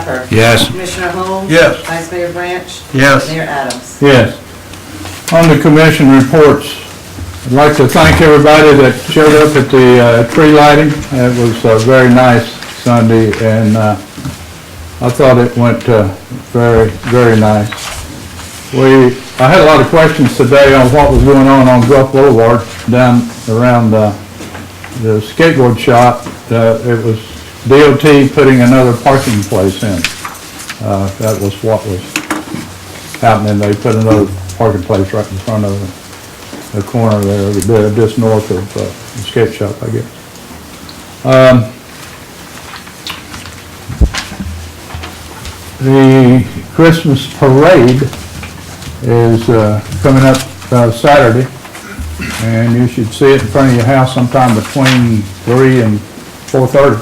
Clapper. Yes. Commissioner Holmes. Yes. Vice Mayor Branch. Yes. Mayor Adams. Yes. On the commission reports, I'd like to thank everybody that showed up at the tree lighting. It was very nice Sunday, and I thought it went very, very nice. I had a lot of questions today on what was going on Gulf Boulevard down around the skateboard shop. It was DOT putting another parking place in. That was what was happening. They put another parking place right in front of the corner there, just north of the skate shop, I guess. The Christmas parade is coming up Saturday, and you should see it in front of your house sometime between 3 and 4:30.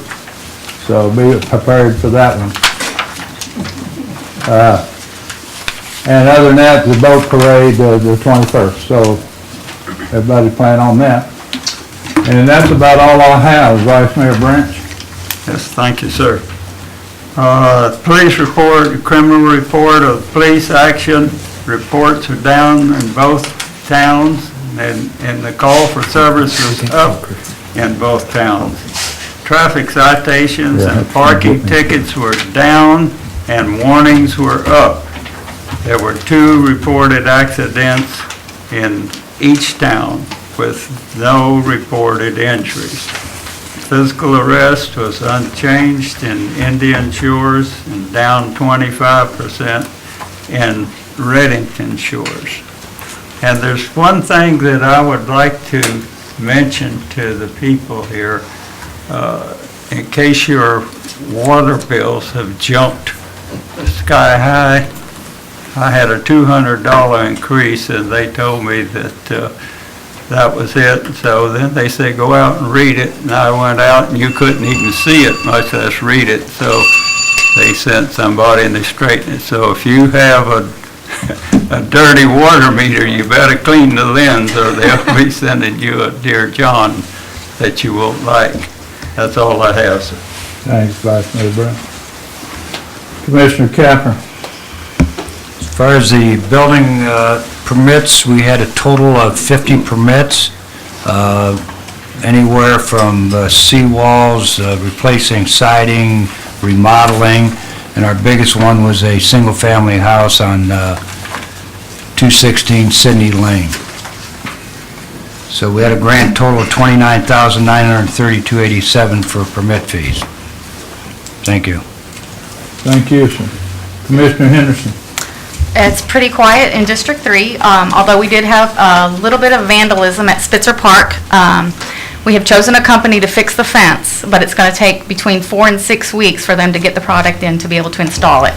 So be prepared for that one. And other than that, the boat parade, the 21st. So everybody plan on that. And that's about all I have, Vice Mayor Branch. Yes, thank you, sir. Police report, criminal report of police action reports are down in both towns, and the call for service was up in both towns. Traffic citations and parking tickets were down and warnings were up. There were 2 reported accidents in each town with no reported injuries. Physical arrest was unchanged in Indian Shores and down 25% in Reddington Shores. And there's one thing that I would like to mention to the people here, in case your water bills have jumped sky high. I had a $200 increase, and they told me that that was it. So then they said, go out and read it. And I went out, and you couldn't even see it, much less read it. So they sent somebody, and they straightened it. So if you have a dirty water meter, you better clean the lens, or they'll be sending you a Dear John that you won't like. That's all I have, sir. Thanks, Vice Mayor Brown. Commissioner Capper. As far as the building permits, we had a total of 50 permits, anywhere from seawalls, replacing siding, remodeling, and our biggest one was a single-family house on 216 Sydney Lane. So we had a grand total of $29,932.87 for permit fees. Thank you. Thank you, sir. Commissioner Henderson. It's pretty quiet in District 3, although we did have a little bit of vandalism at Spitzer Park. We have chosen a company to fix the fence, but it's going to take between 4 and 6 weeks for them to get the product in to be able to install it.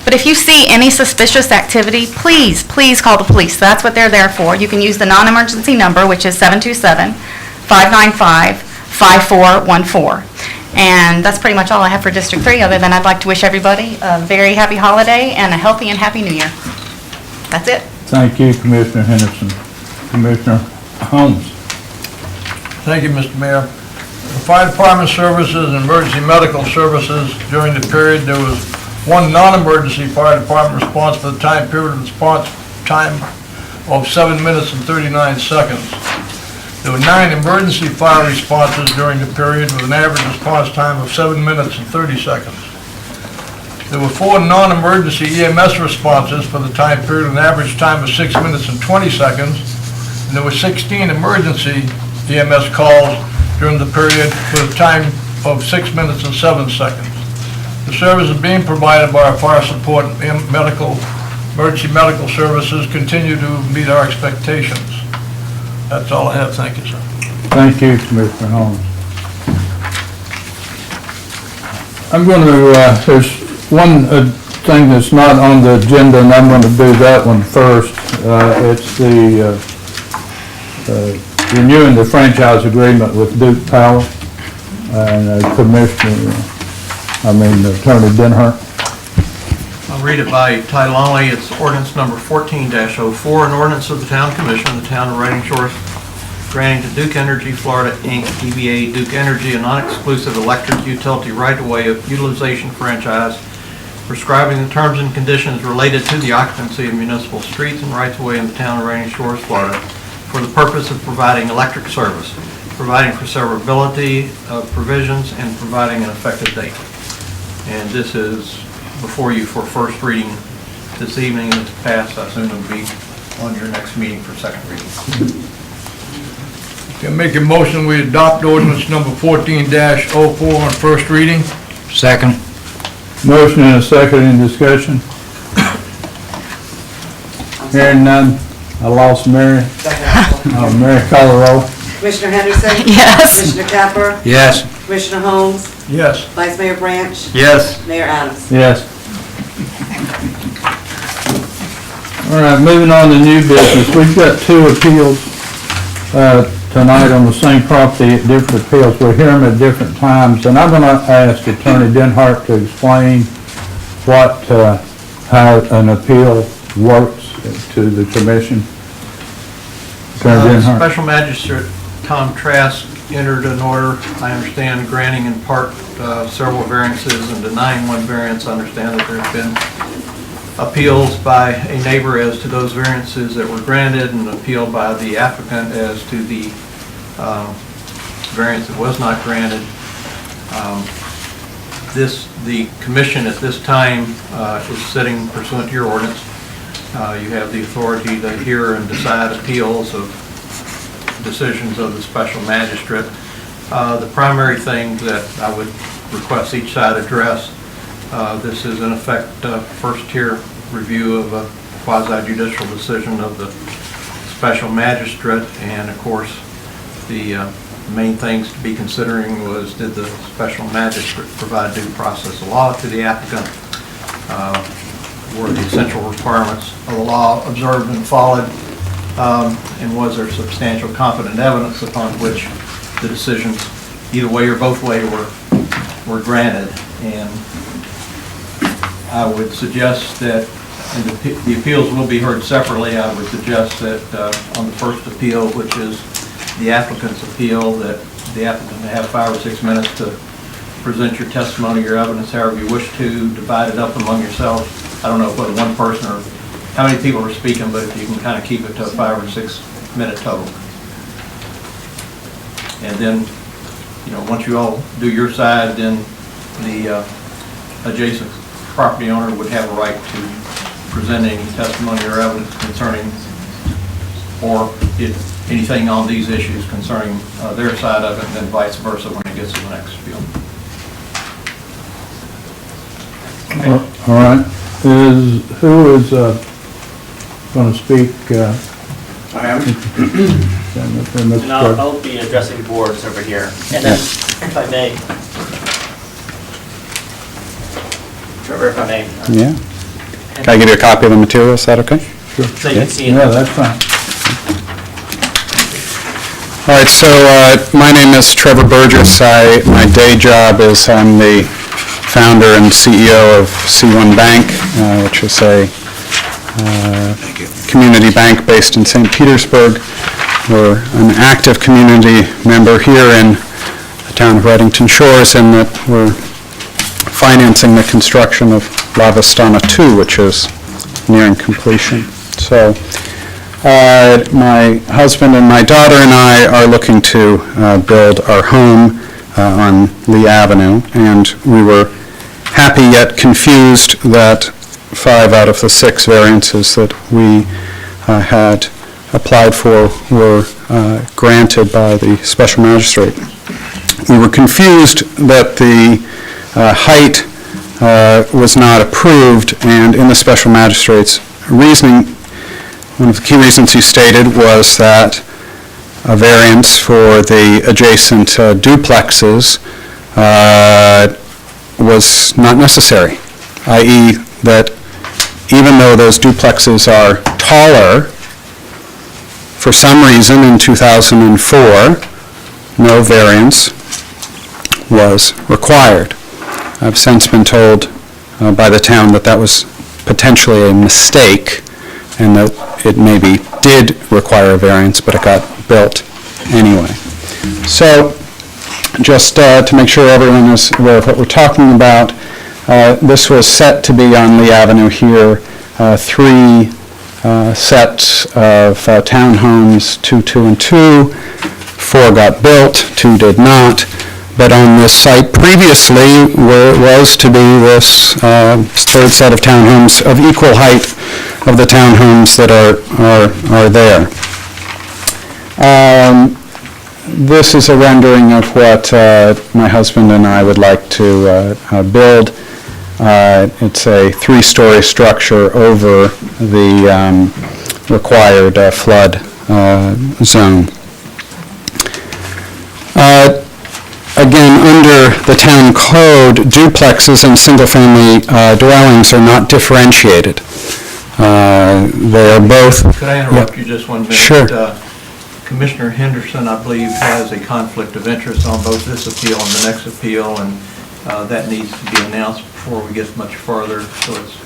But if you see any suspicious activity, please call the police. That's what they're there for. You can use the non-emergency number, which is 727-595-5414. And that's pretty much all I have for District 3, other than I'd like to wish everybody a very happy holiday and a healthy and happy New Year. That's it. Thank you, Commissioner Henderson. Commissioner Holmes. Thank you, Mr. Mayor. The Fire Department services and emergency medical services during the period, there was 1 non-emergency fire department response for the time period of response time of 7 minutes and 39 seconds. There were 9 emergency fire responses during the period with an average response time of 7 minutes and 30 seconds. There were 4 non-emergency EMS responses for the time period with an average time of 6 minutes and 20 seconds. And there were 16 emergency EMS calls during the period with a time of 6 minutes and 7 seconds. The services being provided by our fire support and emergency medical services continue to meet our expectations. That's all I have. Thank you, sir. Thank you, Commissioner Holmes. I'm going to, there's one thing that's not on the agenda, and I'm going to do that one first. It's the renewing the franchise agreement with Duke Power and Attorney Denhart. I'll read it by title only. It's ordinance number 14-04, an ordinance of the Town Commission of the Town of Riding Shores granting to Duke Energy Florida, Inc., DBA Duke Energy, a non-exclusive electric utility right-of-way utilization franchise prescribing the terms and conditions related to the occupancy of municipal streets and rights-of-way in the town of Rainy Shores, Florida, for the purpose of providing electric service, providing for severability of provisions, and providing an effective date. And this is before you for first reading this evening. If it's passed, I assume it'll be on your next meeting for second reading. Can make a motion, we adopt ordinance number 14-04 on first reading. Second. Motion and a second, in discussion. Hearing none, I lost Mary. Mary, call the roll. Commissioner Henderson? Yes. Commissioner Capper? Yes. Commissioner Holmes? Yes. Vice Mayor Branch? Yes. Mayor Adams? Yes. All right, moving on to new business. We've got two appeals tonight on the same property, different appeals. We'll hear them at different times, and I'm going to ask Attorney Denhart to explain how an appeal works to the commission. Attorney Denhart. Special Magistrate Tom Trask entered an order, I understand, granting in part several variances and denying one variance. I understand that there have been appeals by a neighbor as to those variances that were granted, and appeal by the applicant as to the variance that was not granted. The commission at this time is sitting pursuant to your ordinance. You have the authority to hear and decide appeals of decisions of the special magistrate. The primary thing that I would request each side address, this is in effect first-tier review of a quasi-judicial decision of the special magistrate, and of course the main things to be considering was, did the special magistrate provide due process of law to the applicant? Were the essential requirements of the law observed and followed? And was there substantial competent evidence upon which the decisions, either way or both way, were granted? And I would suggest that, and the appeals will be heard separately, I would suggest that on the first appeal, which is the applicant's appeal, that the applicant may have 5 or 6 minutes to present your testimony, your evidence, however you wish to, divide it up among yourselves. I don't know whether one person or how many people are speaking, but if you can kind of keep it to a 5 or 6 minute total. And then, once you all do your side, then the adjacent property owner would have a right to present any testimony or evidence concerning, or if anything on these issues concerning their side of it, and then vice versa when it gets to the next appeal. All right. Who is going to speak? I am. And I'll be addressing boards over here. And then, if I may, Trevor, if I may. Yeah. Can I give you a copy of the material? Is that okay? Sure. So you can see it. Yeah, that's fine. All right, so my name is Trevor Burgess. My day job is I'm the founder and CEO of C1 Bank, which is a community bank based in St. Petersburg. We're an active community member here in the town of Reddington Shores, and that we're financing the construction of La Vistana 2, which is nearing completion. So my husband and my daughter and I are looking to build our home on Lee Avenue, and we were happy yet confused that 5 out of the 6 variances that we had applied for were granted by the special magistrate. We were confused that the height was not approved, and in the special magistrate's reasoning, one of the key reasons he stated was that a variance for the adjacent duplexes was not necessary, i.e. that even though those duplexes are taller, for some reason in 2004, no variance was required. I've since been told by the town that that was potentially a mistake, and that it maybe did require a variance, but it got built anyway. So, just to make sure everyone is aware of what we're talking about, This was set to be on Lee Avenue here, 3 sets of townhomes, 2, 2, and 2. 4 got built, 2 did not. But on this site previously was to be this third set of townhomes of equal height of the townhomes that are there. This is a rendering of what my husband and I would like to build. It's a 3-story structure over the required flood zone. Again, under the town code, duplexes and single-family dwellings are not differentiated. They are both... Could I interrupt you just 1 minute? Sure. Commissioner Henderson, I believe, has a conflict of interest on both this appeal and the next appeal, and that needs to be announced before we get much farther. So it's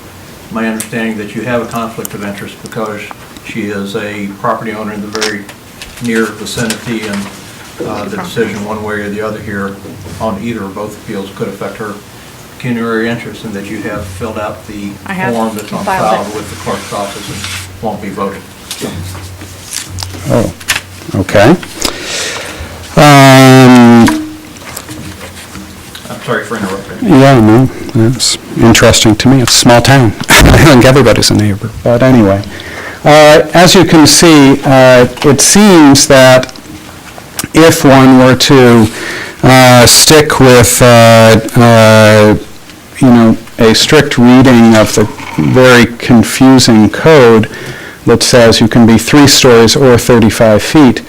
my understanding that you have a conflict of interest because she is a property owner in the very near vicinity, and the decision one way or the other here on either or both appeals could affect her pecuniary interest, and that you have filled out the I have. form that's on Filed file it. with the clerk's office and won't be voted. Oh, okay. I'm sorry for interrupting. Yeah, no, that's interesting to me. It's a small town. I think everybody's a neighbor. But anyway, as you can see, it seems that if one were to stick with, a strict reading of the very confusing code that says you can be 3 stories or 35 feet,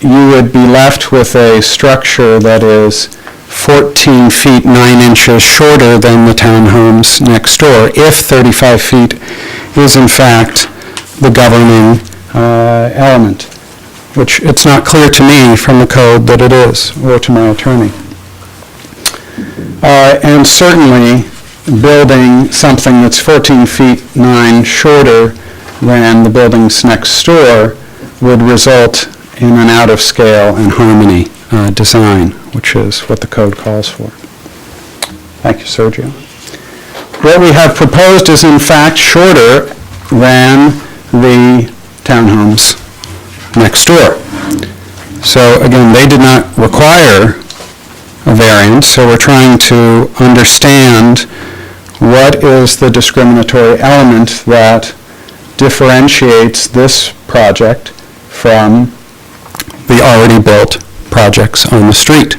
you would be left with a structure that is 14 feet 9 inches shorter than the townhomes next door, if 35 feet is in fact the governing element, which it's not clear to me from the code that it is, or to my attorney. And certainly, building something that's 14 feet 9 shorter than the buildings next door would result in an out-of-scale and harmony design, which is what the code calls for. Thank you, Sergio. What we have proposed is in fact shorter than the townhomes next door. So again, they did not require a variance, so we're trying to understand what is the discriminatory element that differentiates this project from the already built projects on the street.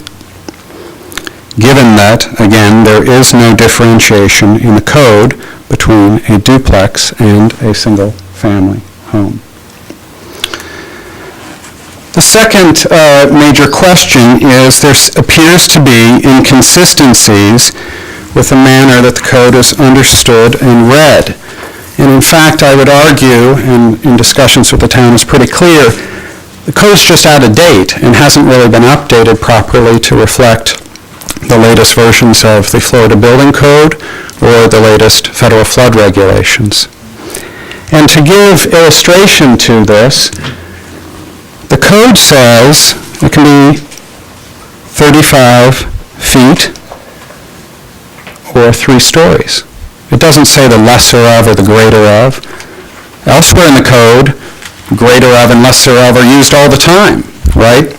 Given that, again, there is no differentiation in the code between a duplex and a single-family home. The second major question is there appears to be inconsistencies with the manner that the code is understood and read. And in fact, I would argue, and in discussions with the town is pretty clear, the code's just out of date and hasn't really been updated properly to reflect the latest versions of the Florida Building Code or the latest federal flood regulations. And to give illustration to this, the code says it can be 35 feet or 3 stories. It doesn't say the lesser of or the greater of. Elsewhere in the code, greater of and lesser of are used all the time, right?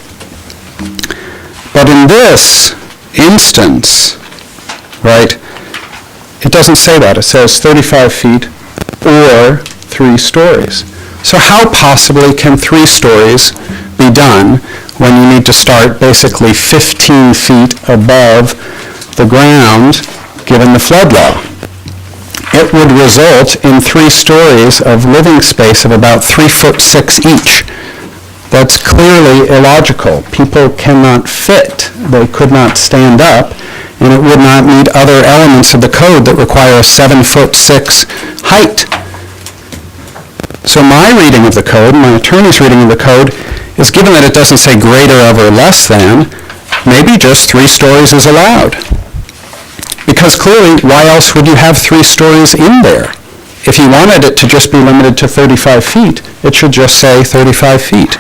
But in this instance, right, it doesn't say that. It says 35 feet or 3 stories. So how possibly can 3 stories be done when you need to start basically 15 feet above the ground given the flood law? It would result in 3 stories of living space of about 3'6" each. That's clearly illogical. People cannot fit. They could not stand up, and it would not meet other elements of the code that require a 7'6" height. So my reading of the code, my attorney's reading of the code, is given that it doesn't say greater of or less than, maybe just 3 stories is allowed. Because clearly, why else would you have 3 stories in there? If you wanted it to just be limited to 35 feet, it should just say 35 feet.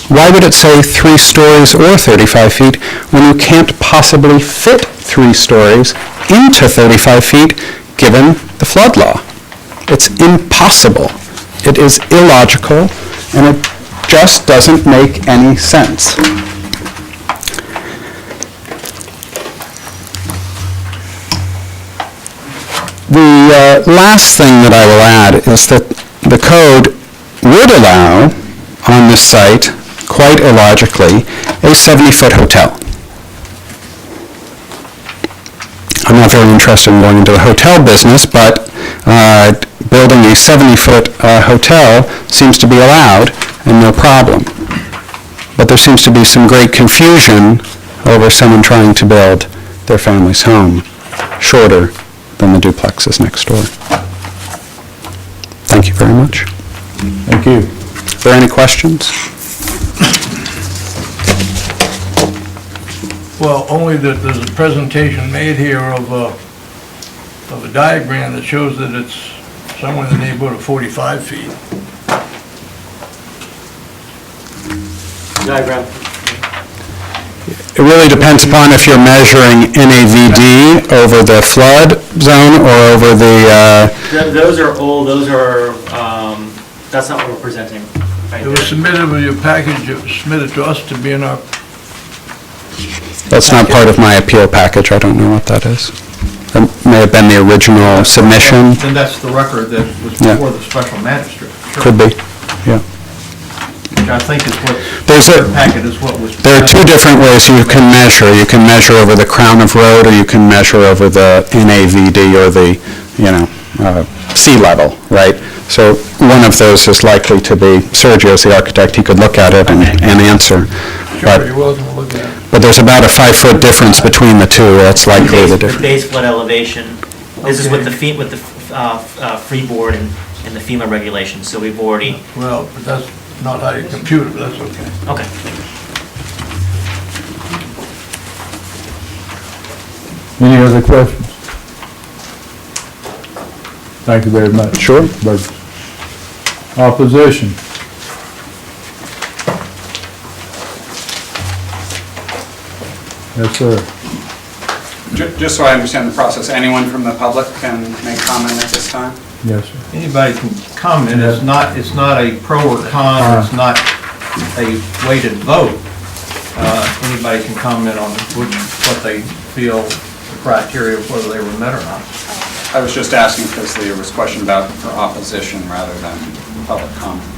Why would it say 3 stories or 35 feet when you can't possibly fit 3 stories into 35 feet, given the flood law. It's impossible. It is illogical, and it just doesn't make any sense. The last thing that I will add is that the code would allow on this site, quite illogically, a 70-foot hotel. I'm not very interested in going into the hotel business, but building a 70-foot hotel seems to be allowed and no problem. But there seems to be some great confusion over someone trying to build their family's home shorter than the duplexes next door. Thank you very much. Thank you. Are there any questions? Well, only that there's a presentation made here of a diagram that shows that it's somewhere in the neighborhood of 45 feet. Diagram. It really depends upon if you're measuring NAVD over the flood zone or over the, Those are old, that's not what we're presenting right It was there. submitted with your package, it was submitted to us to be in our, that's not part of my appeal package. I don't know what that is. That may have been the original submission. Then that's the record that was Yeah. before the special magistrate. Sure. Could be, yeah. Which I think is what, There's a- the packet is what was. There are 2 different ways you can measure. You can measure over the crown of road, or you can measure over the NAVD, or the, sea level, right? So one of those is likely to be, Sergio's the architect, he could look at it and answer. sure, you're welcome to look at it. But there's about a 5-foot difference between the 2, that's likely the The difference. base flood elevation, this is with the Okay. freeboard and the FEMA regulations, so we've already, Well, but that's not how you compute it, but that's okay. okay. Any other questions? Thank you very much. Sure. Burgess. Opposition? Yes, sir. Just so I understand the process, anyone from the public can make comment at this time? Yes, sir. Anybody can comment, it's not a pro or con, it's not a weighted vote. Anybody can comment on what they feel the criteria, whether they were met or not. I was just asking because there was a question about for opposition rather than public comment.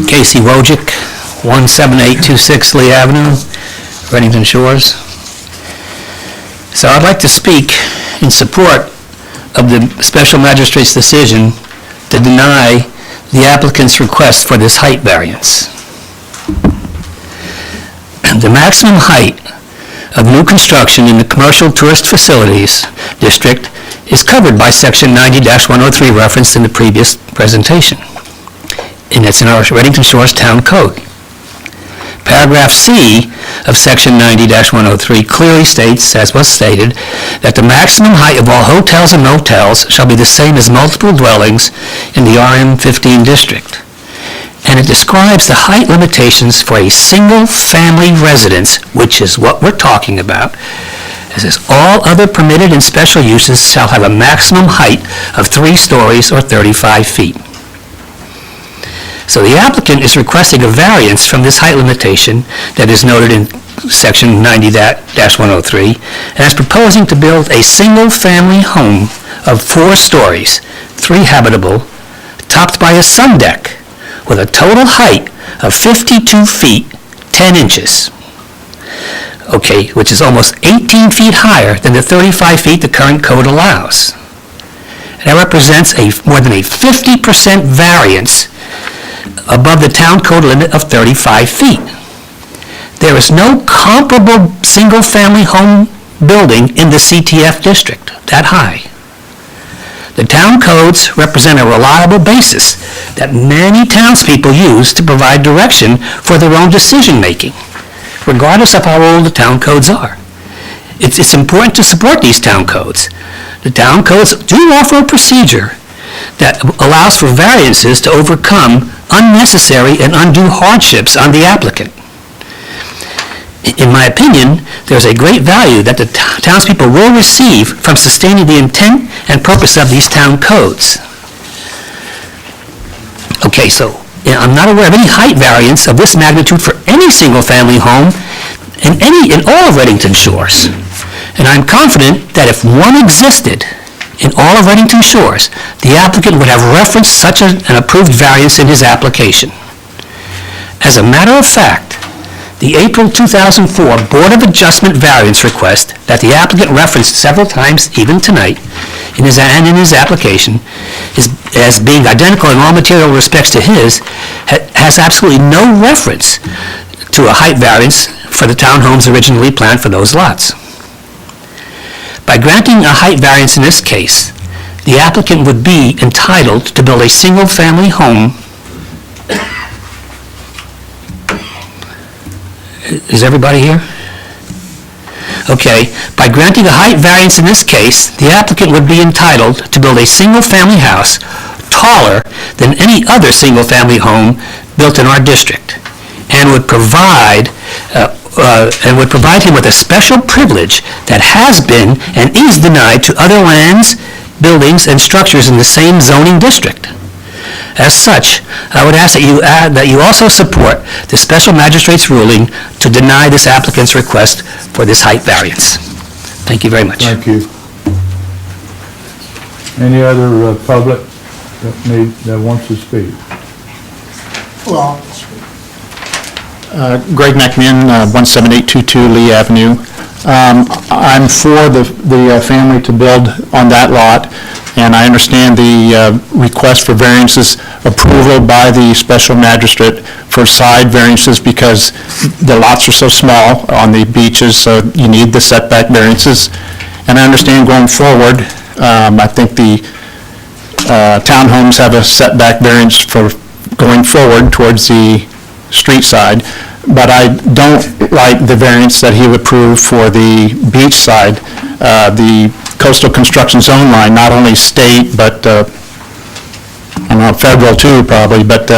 Casey Wojcik, 17826 Lee Avenue, Reddington Shores. So I'd like to speak in support of the special magistrate's decision to deny the applicant's request for this height variance. The maximum height of new construction in the commercial tourist facilities district is covered by section 90-103 referenced in the previous presentation, and it's in our Reddington Shores Town Code. Paragraph C of section 90-103 clearly states, as was stated, that the maximum height of all hotels and motels shall be the same as multiple dwellings in the RM15 district. And it describes the height limitations for a single-family residence, which is what we're talking about. It says, all other permitted and special uses shall have a maximum height of 3 stories or 35 feet. So the applicant is requesting a variance from this height limitation that is noted in section 90-103, and is proposing to build a single-family home of 4 stories, 3 habitable, topped by a sun deck, with a total height of 52 feet, 10 inches. Okay, which is almost 18 feet higher than the 35 feet the current code allows. And that represents more than a 50% variance above the town code limit of 35 feet. There is no comparable single-family home building in the CTF district that high. The town codes represent a reliable basis that many townspeople use to provide direction for their own decision-making, regardless of how old the town codes are. It's important to support these town codes. The town codes do offer a procedure that allows for variances to overcome unnecessary and undue hardships on the applicant. In my opinion, there's a great value that the townspeople will receive from sustaining the intent and purpose of these town codes. Okay, so I'm not aware of any height variance of this magnitude for any single-family home in all of Reddington Shores. And I'm confident that if one existed in all of Reddington Shores, the applicant would have referenced such an approved variance in his application. As a matter of fact, the April 2004 Board of Adjustment variance request that the applicant referenced several times, even tonight, in his application, as being identical in all material respects to his, has absolutely no reference to a height variance for the townhomes originally planned for those lots. By granting a height variance in this case, the applicant would be entitled to build a single-family home. Is everybody here? Okay. By granting a height variance in this case, the applicant would be entitled to build a single-family house taller than any other single-family home built in our district, and would provide him with a special privilege that has been and is denied to other lands, buildings, and structures in the same zoning district. As such, I would ask that you also support the special magistrate's ruling to deny this applicant's request for this height variance. Thank you very much. Thank you. Any other public that wants to speak? Greg McMinn, 17822 Lee Avenue. I'm for the family to build on that lot, and I understand the request for variances approval by the special magistrate for side variances because the lots are so small on the beaches, so you need the setback variances. And I understand going forward, I think the townhomes have a setback variance for going forward towards the street side, but I don't like the variance that he would approve for the beach side, the coastal construction zone line, not only state, but, I don't know, federal too, probably, but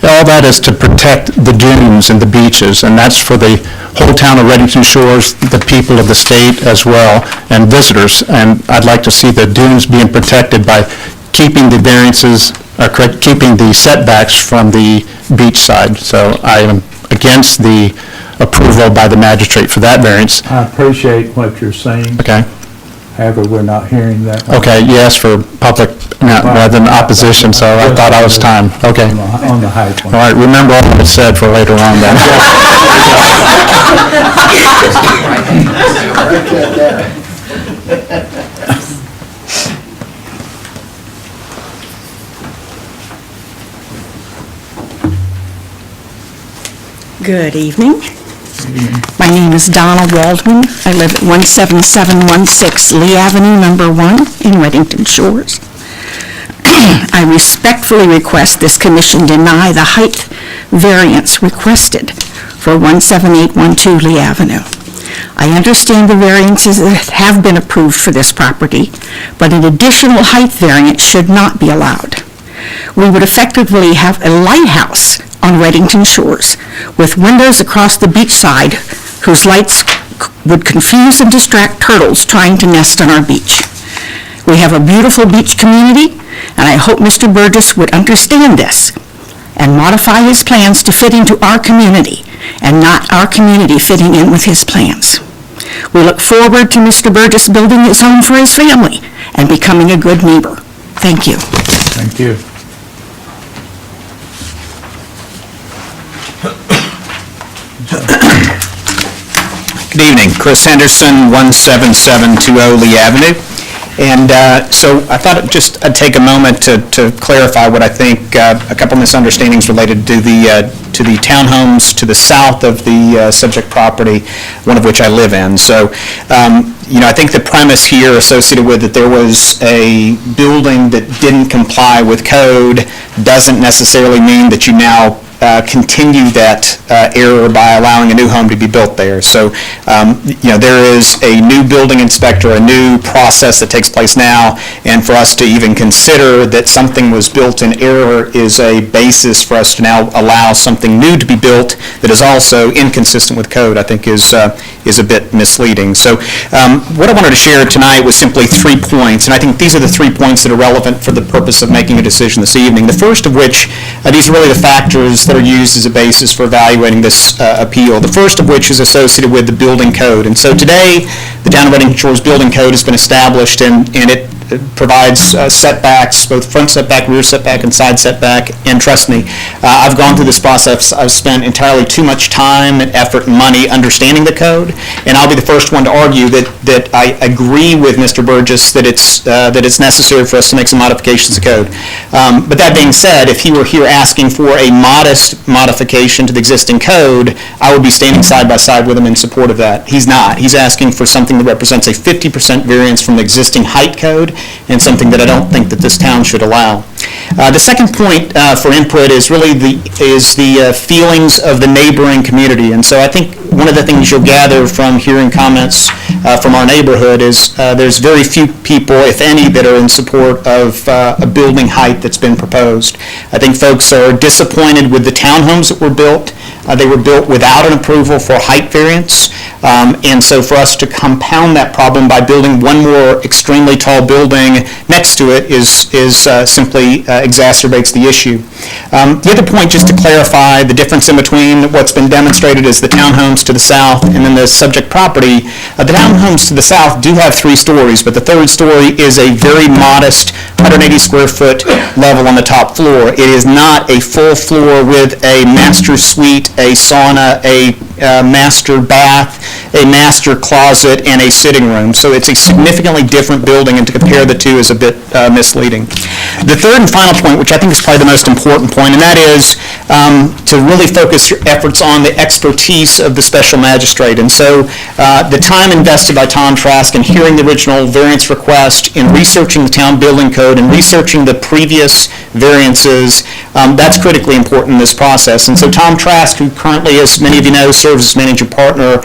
all that is to protect the dunes and the beaches, and that's for the whole town of Reddington Shores, the people of the state as well, and visitors, and I'd like to see the dunes being protected by keeping the variances, keeping the setbacks from the beach side. So I am against the approval by the magistrate for that variance. I appreciate what you're saying. Okay. However, we're not hearing that. Okay, you asked for public rather than opposition, so I thought I was time. Okay. On the height one. All right, remember all that was said for later on then. Good evening. My name is Donna Waldman. I live at 17716 Lee Avenue, number 1 in Reddington Shores. I respectfully request this commission deny the height variance requested for 17812 Lee Avenue. I understand the variances that have been approved for this property, but an additional height variance should not be allowed. We would effectively have a lighthouse on Reddington Shores with windows across the beach side whose lights would confuse and distract turtles trying to nest on our beach. We have a beautiful beach community, and I hope Mr. Burgess would understand this and modify his plans to fit into our community and not our community fitting in with his plans. We look forward to Mr. Burgess building his home for his family and becoming a good neighbor. Thank you. Thank you. Good evening, Chris Henderson, 17720 Lee Avenue. And so I thought I'd take a moment to clarify what I think a couple misunderstandings related to the townhomes to the south of the subject property, one of which I live in. So, I think the premise here associated with that there was a building that didn't comply with code doesn't necessarily mean that you now continue that error by allowing a new home to be built there. So, there is a new building inspector, a new process that takes place now, and for us to even consider that something was built in error is a basis for us to now allow something new to be built that is also inconsistent with code, I think is a bit misleading. So what I wanted to share tonight was simply 3 points, and I think these are the 3 points that are relevant for the purpose of making a decision this evening. The first of which, these are really the factors that are used as a basis for evaluating this appeal. The first of which is associated with the building code. And so today, the Town of Reddington Shores Building Code has been established, and it provides setbacks, both front setback, rear setback, and side setback. And trust me, I've gone through this process. I've spent entirely too much time and effort and money understanding the code, and I'll be the first one to argue that I agree with Mr. Burgess that it's necessary for us to make some modifications to code. But that being said, if he were here asking for a modest modification to the existing code, I would be standing side by side with him in support of that. He's not. He's asking for something that represents a 50% variance from the existing height code, and something that I don't think that this town should allow. The second point for input is really the feelings of the neighboring community. And so I think one of the things you'll gather from hearing comments from our neighborhood is there's very few people, if any, that are in support of a building height that's been proposed. I think folks are disappointed with the townhomes that were built. They were built without an approval for height variance. And so for us to compound that problem by building one more extremely tall building next to it is simply exacerbates the issue. The other point, just to clarify the difference in between what's been demonstrated as the townhomes to the south and then the subject property, the townhomes to the south do have 3 stories, but the third story is a very modest 180 square foot level on the top floor. It is not a full floor with a master suite, a sauna, a master bath, a master closet, and a sitting room. So it's a significantly different building, and to compare the two is a bit misleading. The third and final point, which I think is probably the most important point, and that is to really focus your efforts on the expertise of the special magistrate. And so the time invested by Tom Trask in hearing the original variance request, in researching the town building code, and researching the previous variances, that's critically important in this process. And so Tom Trask, who currently, as many of you know, serves as managing partner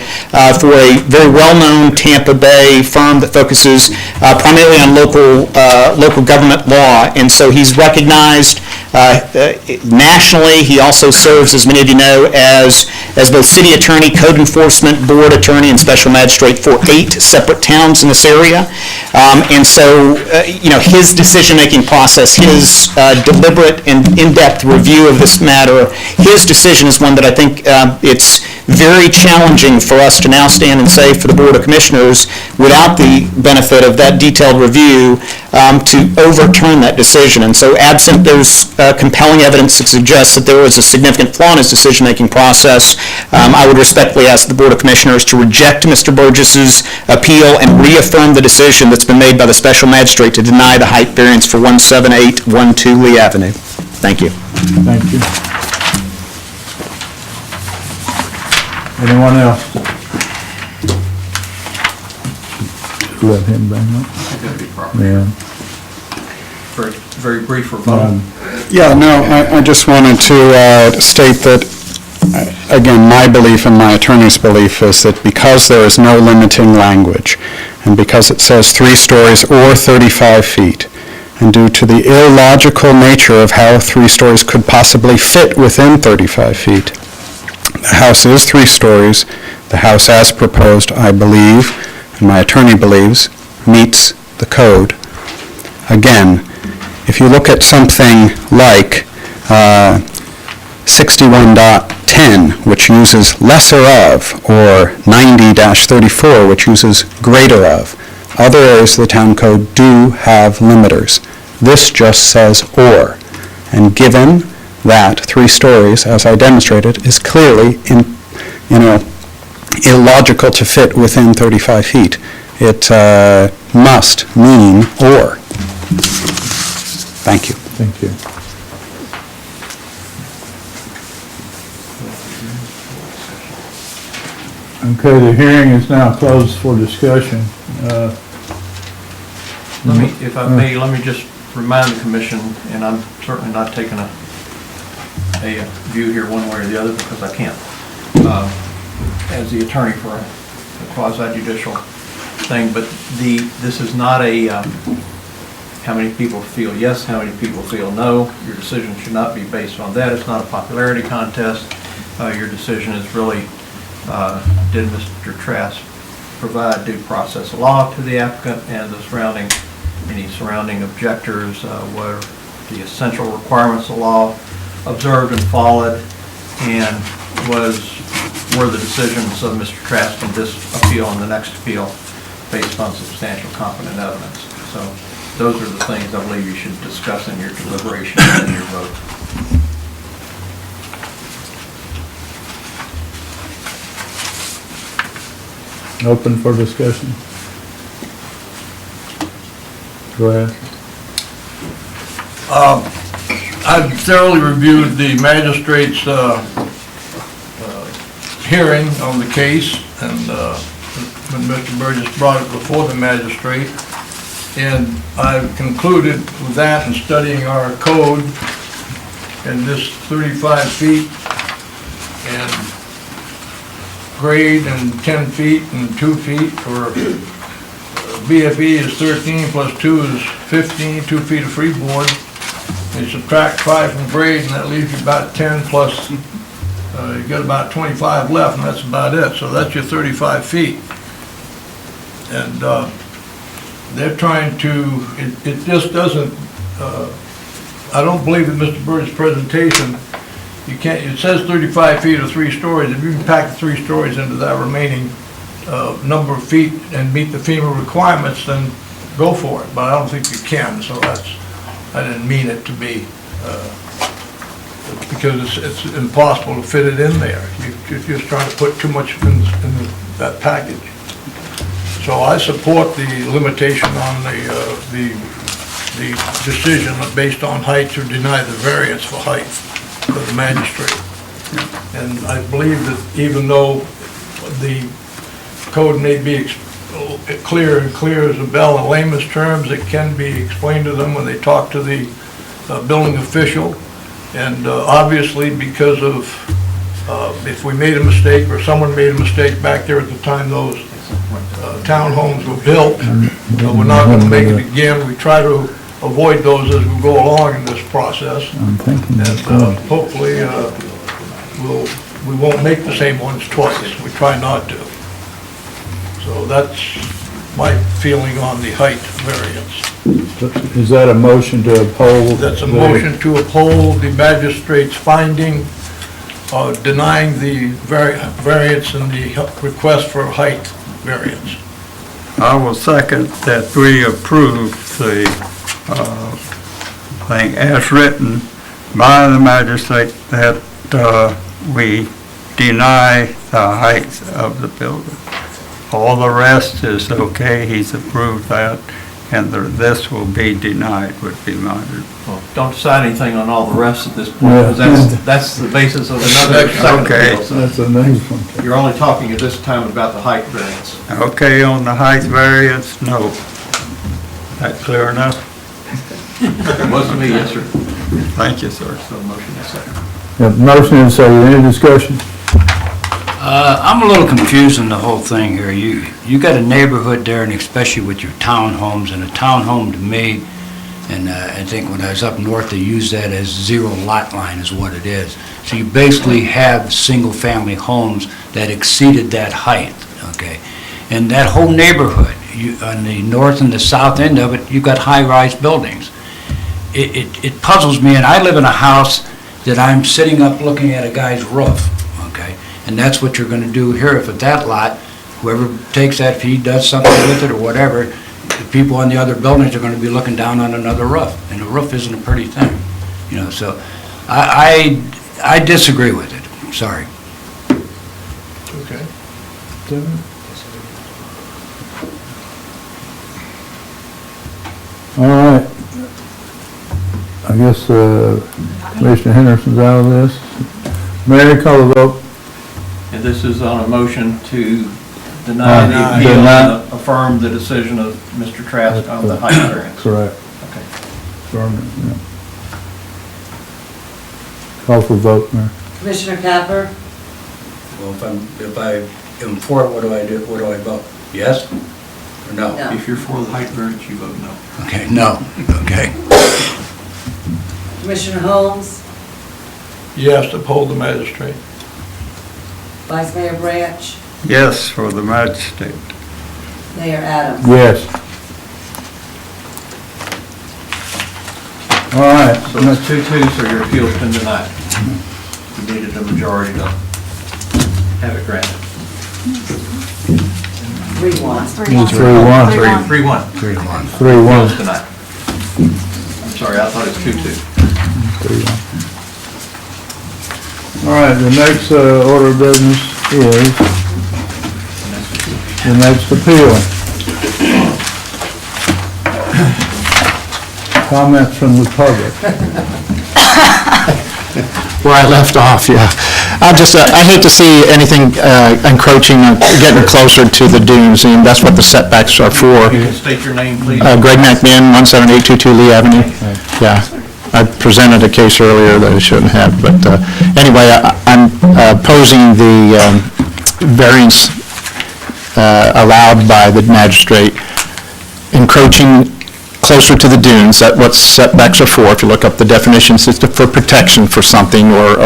for a very well-known Tampa Bay firm that focuses primarily on local government law. And so he's recognized nationally. He also serves, as many of you know, as both city attorney, code enforcement board attorney, and special magistrate for 8 separate towns in this area. And so, his decision-making process, his deliberate and in-depth review of this matter, his decision is one that I think it's very challenging for us to now stand and say for the Board of Commissioners, without the benefit of that detailed review, to overturn that decision. And so absent there's compelling evidence that suggests that there was a significant flaw in his decision-making process, I would respectfully ask the Board of Commissioners to reject Mr. Burgess's appeal and reaffirm the decision that's been made by the special magistrate to deny the height variance for 17812 Lee Avenue. Thank you. Thank you. Anyone else? Let him bring up. That'd be proper. Yeah. Very brief rebuttal. Yeah, no, I just wanted to state that, again, my belief and my attorney's belief is that because there is no limiting language, and because it says 3 stories or 35 feet, and due to the illogical nature of how 3 stories could possibly fit within 35 feet, the house is 3 stories. The house as proposed, I believe, and my attorney believes, meets the code. Again, if you look at something like 61.10, which uses lesser of, or 90-34, which uses greater of, other areas of the town code do have limiters. This just says or. And given that 3 stories, as I demonstrated, is clearly illogical to fit within 35 feet, it must mean or. Thank you. Thank you. Okay, the hearing is now closed for discussion. If I may, let me just remind the commission, and I'm certainly not taking a a view here one way or the other because I can't, as the attorney for a quasi-judicial thing, but this is not a, how many people feel yes, how many people feel no. Your decision should not be based on that. It's not a popularity contest. Your decision is really, did Mr. Trask provide due process of law to the applicant and any surrounding objectors, were the essential requirements of law observed and followed, and were the decisions of Mr. Trask in this appeal and the next appeal based on substantial competent evidence. So those are the things I believe you should discuss in your deliberation and in your vote. Open for discussion. Go ahead. I've thoroughly reviewed the magistrate's hearing on the case, and when Mr. Burgess brought it before the magistrate, and I've concluded with that in studying our code, and this 35 feet and grade and 10 feet and 2 feet for BFE is 13 plus 2 is 15, 2 feet of freeboard. You subtract 5 from grade and that leaves you about 10 plus, you got about 25 left and that's about it. So that's your 35 feet. And they're trying to, it just doesn't, I don't believe in Mr. Bird's presentation. You can't, it says 35 feet or 3 stories. If you can pack the 3 stories into that remaining number of feet and meet the FEMA requirements, then go for it. But I don't think you can, so I didn't mean it to be, because it's impossible to fit it in there. You're just trying to put too much in that package. So I support the limitation on the decision based on height to deny the variance for height of the magistrate. And I believe that even though the code may be clear as a bell in layman's terms, it can be explained to them when they talk to the building official. And obviously, because of if we made a mistake or someone made a mistake back there at the time those townhomes were built, we're not going to make it again. We try to avoid those as we go along in this process. And hopefully we won't make the same ones twice. We try not to. So that's my feeling on the height variance. Is that a motion to uphold? That's a motion to uphold the magistrate's finding denying the variance and the request for height variance. I will second that we approve the thing as written by the magistrate, that we deny the height of the building. All the rest is okay, he's approved that, and this will be denied, would be my... Well, don't decide anything on all the rest at this point, because that's the basis of another second Okay. appeal. So That's the next one. you're only talking at this time about the height variance. Okay, on the height variance, no. That clear enough? It was to me, yes, sir. Thank you, sir. So motion is second. Motion and second, any discussion? I'm a little confused in the whole thing here. You got a neighborhood there, and especially with your townhomes, and a townhome to me, and I think when I was up north, they used that as zero lot line is what it is. So you basically have single-family homes that exceeded that height, okay? And that whole neighborhood, on the north and the south end of it, you've got high-rise buildings. It puzzles me, and I live in a house that I'm sitting up looking at a guy's roof, okay? And that's what you're gonna do here. If at that lot, whoever takes that, if he does something with it or whatever, the people on the other buildings are gonna be looking down on another roof, and a roof isn't a pretty thing, you know, so I disagree with it, sorry. Okay. All right. I guess Commissioner Henderson's out of this. Mary, call the vote. And this is on a motion to deny the appeal and affirm the decision of Mr. Trask on the height variance. Correct. Okay. Affirmative, Call for vote, Mayor. Commissioner Capper, Well, if I am for it, what do I do? What do I vote? Yes or no? No. If you're for the height variance, you vote no. Okay, no, okay. Commissioner Holmes, Yes, to uphold the magistrate. Vice Mayor Branch, Yes, for the magistrate. Mayor Adams. Yes. All right, So it's 2-2, so your appeal's been denied. You needed a majority to have it granted. 3-1. 3-1. 3-1. 3-1. 3-1. Appeal's denied. I'm sorry, I thought it was 2-2. 3-1. All right, the next order of business is the next appeal. Comments from the public. Where I left off, yeah. I hate to see anything encroaching, getting closer to the dunes, and that's what the setbacks are for. You can state your name, please. Greg McMinn, 17822 Lee Avenue. Yeah, I presented a case earlier that I shouldn't have, but anyway, I'm opposing the variance allowed by the magistrate, encroaching closer to the dunes. That's what setbacks are for. If you look up the definitions, it's for protection for something, or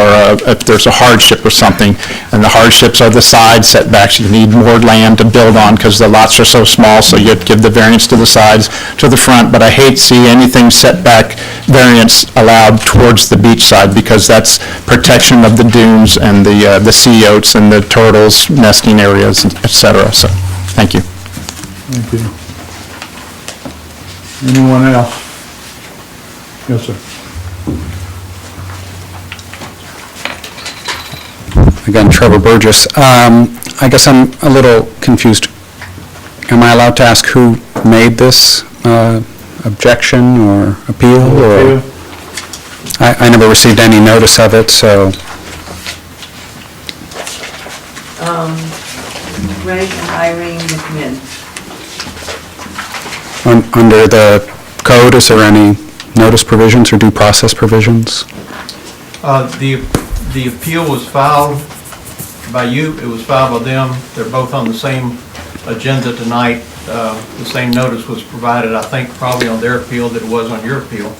if there's a hardship or something, and the hardships are the side setbacks. You need more land to build on because the lots are so small, so you'd give the variance to the sides, to the front, but I hate to see anything setback variance allowed towards the beach side, because that's protection of the dunes and the sea oats and the turtles nesting areas, et cetera. So, thank you. Thank you. Anyone else? Yes, sir. Again, Trevor Burgess. I guess I'm a little confused. Am I allowed to ask who made this objection or appeal? Or I never received any notice of it, so... Greg and Irene McMinn. Under the code, is there any notice provisions or due process provisions? The appeal was filed by you, it was filed by them. They're both on the same agenda tonight. The same notice was provided, I think, probably on their appeal that it was on your appeal.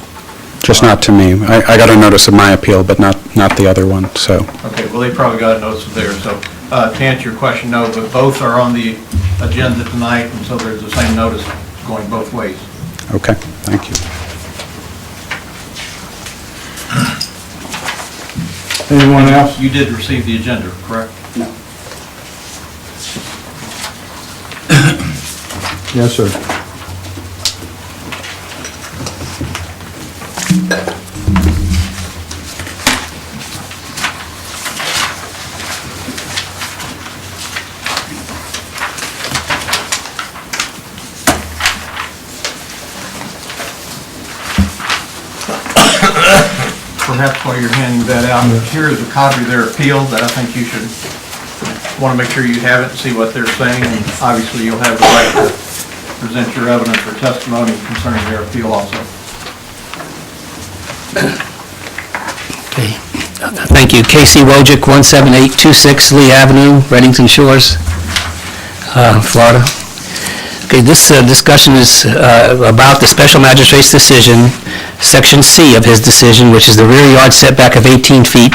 Just not to me. I got a notice of my appeal, but not the other one, so... Okay, well, they probably got a notice of theirs. So to answer your question, no, but both are on the agenda tonight, and so there's the same notice going both ways. Okay, thank you. Anyone else? You did receive the agenda, correct? No. Yes, sir. Perhaps while you're handing that out, here is a copy of their appeal that I think you should want to make sure you have it and see what they're saying. And obviously, you'll have the right to present your evidence or testimony concerning their appeal also. Okay. Thank you. Casey Wojcik, 17826 Lee Avenue, Reddington Shores, Florida. Okay, this discussion is about the special magistrate's decision, Section C of his decision, which is the rear yard setback of 18 feet,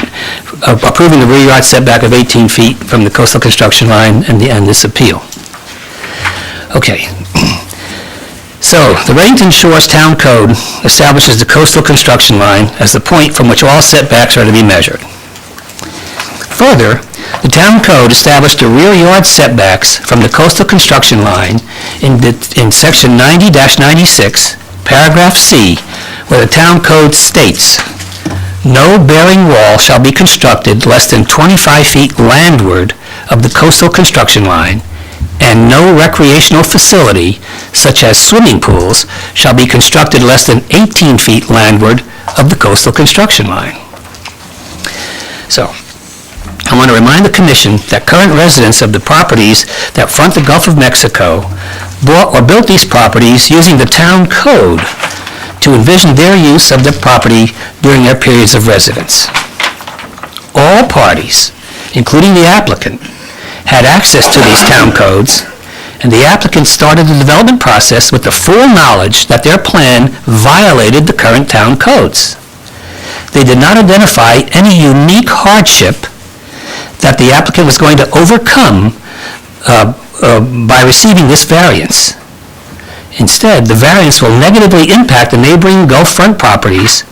approving the rear yard setback of 18 feet from the coastal construction line and this appeal. Okay. So, the Reddington Shores Town Code establishes the coastal construction line as the point from which all setbacks are to be measured. Further, the town code established the rear yard setbacks from the coastal construction line in section 90-96, paragraph C, where the town code states, "No bearing wall shall be constructed less than 25 feet landward of the coastal construction line, and no recreational facility, such as swimming pools, shall be constructed less than 18 feet landward of the coastal construction line." So, I want to remind the Commission that current residents of the properties that front the Gulf of Mexico bought or built these properties using the town code to envision their use of the property during their periods of residence. all parties, including the applicant, had access to these town codes, and the applicant started the development process with the full knowledge that their plan violated the current town codes. They did not identify any unique hardship that the applicant was going to overcome by receiving this variance. Instead, the variance will negatively impact the neighboring Gulf Front properties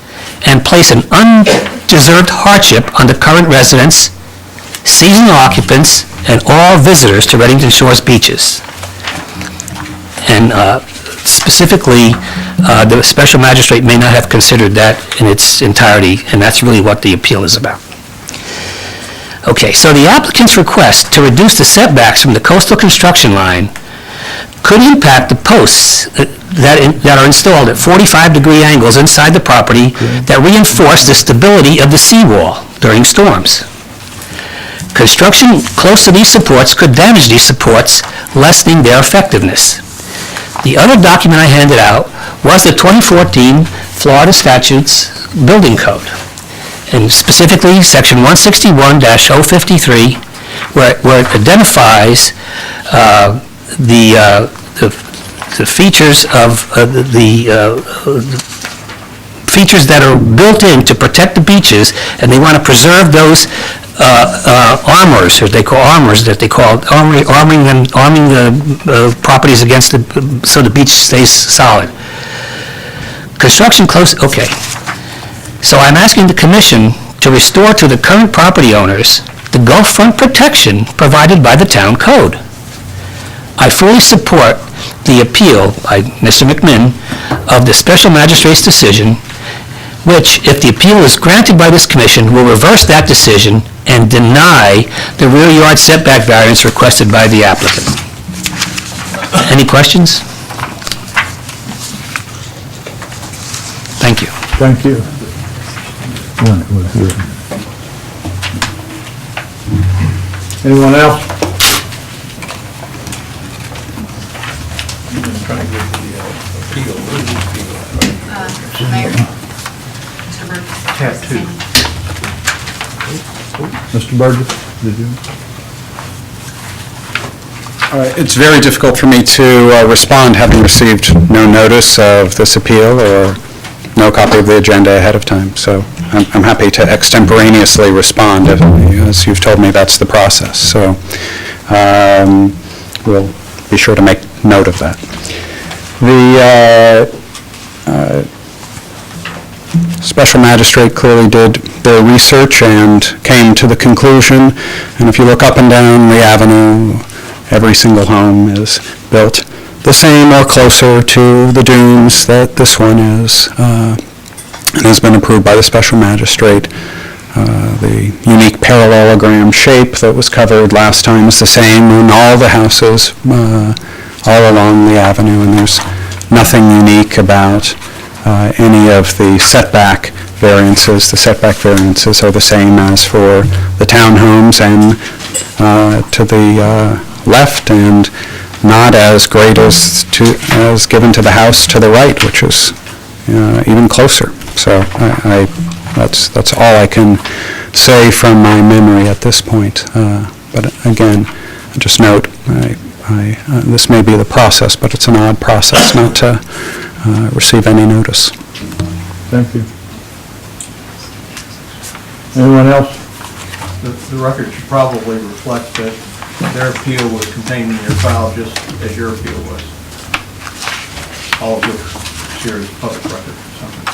and place an undeserved hardship on the current residents, seasonal occupants, and all visitors to Reddington Shores beaches. And specifically, the special magistrate may not have considered that in its entirety, and that's really what the appeal is about. Okay, so the applicant's request to reduce the setbacks from the coastal construction line could impact the posts that are installed at 45-degree angles inside the property that reinforce the stability of the seawall during storms. Construction close to these supports could damage these supports, lessening their effectiveness. The other document I handed out was the 2014 Florida Statutes Building Code, and specifically Section 161-053, where it identifies the features of features that are built in to protect the beaches, and they want to preserve those armors, or they call armors, that they call arming the properties against so the beach stays solid. Construction close, okay. So I'm asking the commission to restore to the current property owners the Gulf Front protection provided by the town code. I fully support the appeal by Mr. McMinn of the special magistrate's decision, which, if the appeal is granted by this commission, will reverse that decision and deny the rear yard setback variance requested by the applicant. Any questions? Thank you. Thank you. Anyone else? Tab 2. Mr. Burgess, did you? It's very difficult for me to respond, having received no notice of this appeal or no copy of the agenda ahead of time. So I'm happy to extemporaneously respond. As you've told me, that's the process. So we'll be sure to make note of that. The special magistrate clearly did their research and came to the conclusion, and if you look up and down the avenue, every single home is built the same or closer to the dunes that this one is, and has been approved by the special magistrate. The unique parallelogram shape that was covered last time is the same in all the houses all along the avenue, and there's nothing unique about any of the setback variances. The setback variances are the same as for the townhomes and to the left, and not as great as given to the house to the right, which is even closer. So that's all I can say from my memory at this point. But again, just note, this may be the process, but it's an odd process not to receive any notice. Thank you. Anyone else? The record should probably reflect that their appeal was contained in your file just as your appeal was. All of which here is public record or something.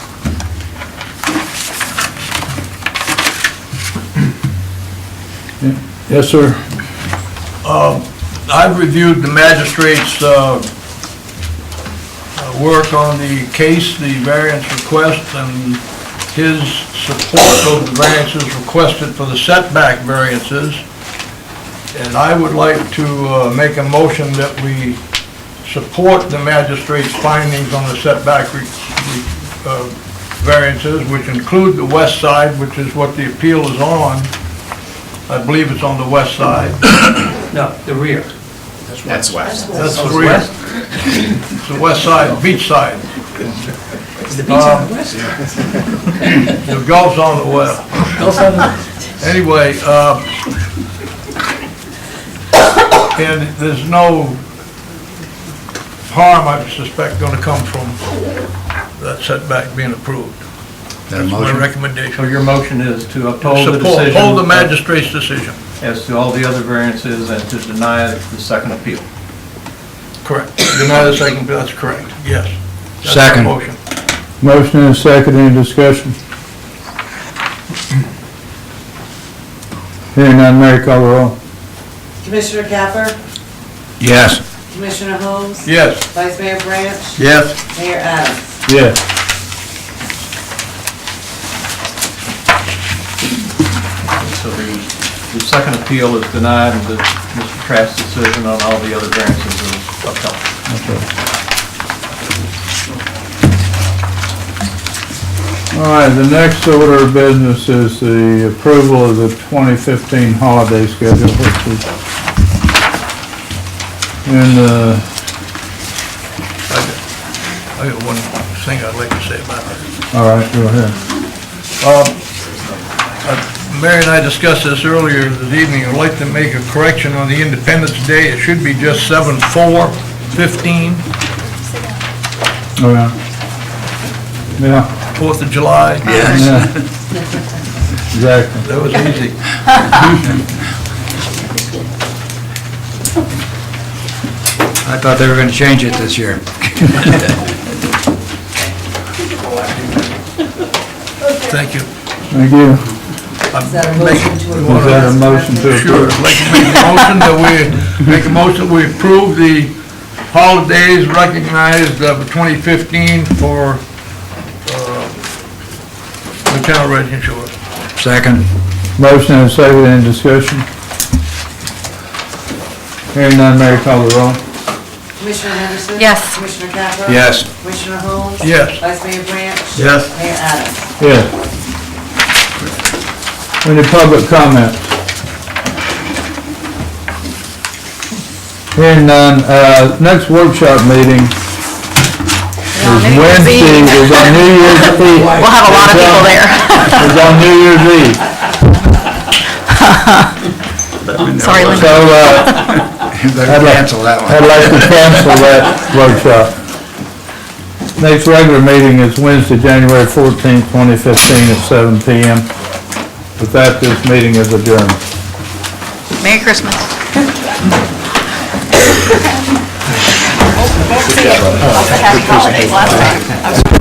Yes, sir. I've reviewed the magistrate's work on the case, the variance request, and his support of the variances requested for the setback variances. And I would like to make a motion that we support the magistrate's findings on the setback variances, which include the west side, which is what the appeal is on. I believe it's on the west side. No, the rear. That's west. That's the rear. It's the west side, beach side. Is the beach on the west? The Gulf's on the west. Anyway, and there's no harm, I suspect, going to come from that setback being approved. That a That's my motion? recommendation. So your motion is to uphold the Support, decision. hold the magistrate's decision. As to all the other variances and to deny the second appeal. Correct. Deny the second, that's correct, yes. That's my Second. motion. Motion and a second, any discussion? Hearing none, Mary call the roll. Commissioner Capper, Yes. Commissioner Holmes, Yes. Vice Mayor Branch, Yes. Mayor Adams. Yes. So the second appeal is denied and Mr. Trask's decision on all the other variances is upheld. All right, the next order of business is the approval of the 2015 holiday schedule, which is in the, I got one thing I'd like to say about it. all right, go ahead. Mary and I discussed this earlier this evening. I'd like to make a correction on the Independence Day. It should be just 7/4/15, Oh, yeah. Yeah, 4th of July. yeah. Exactly. That was easy. I thought they were gonna change it this year. Thank you. Thank you. Is that a motion to approve? Is that a motion to Sure, approve? I'd like to make a motion that we approve the holidays recognized for 2015 for the town of Reddington Shores. Second. Motion and a second, any discussion? Hearing none, Mary call the roll. Commissioner Henderson? Yes. Commissioner Capper? Yes. Commissioner Holmes? Yes. Vice Mayor Branch? Yes. Mayor Adams. Yes. Any public comments? Hearing none, next workshop meeting is New Year's Wednesday, Eve. is on New Year's Eve. We'll have a lot of people there. It's on New Year's Eve. Sorry, Linda. So, You better cancel that one. I'd like to cancel that workshop. Next regular meeting is Wednesday, January 14th, 2015 at 7 PM. With that, this meeting is adjourned. Merry Christmas. Happy holidays last time.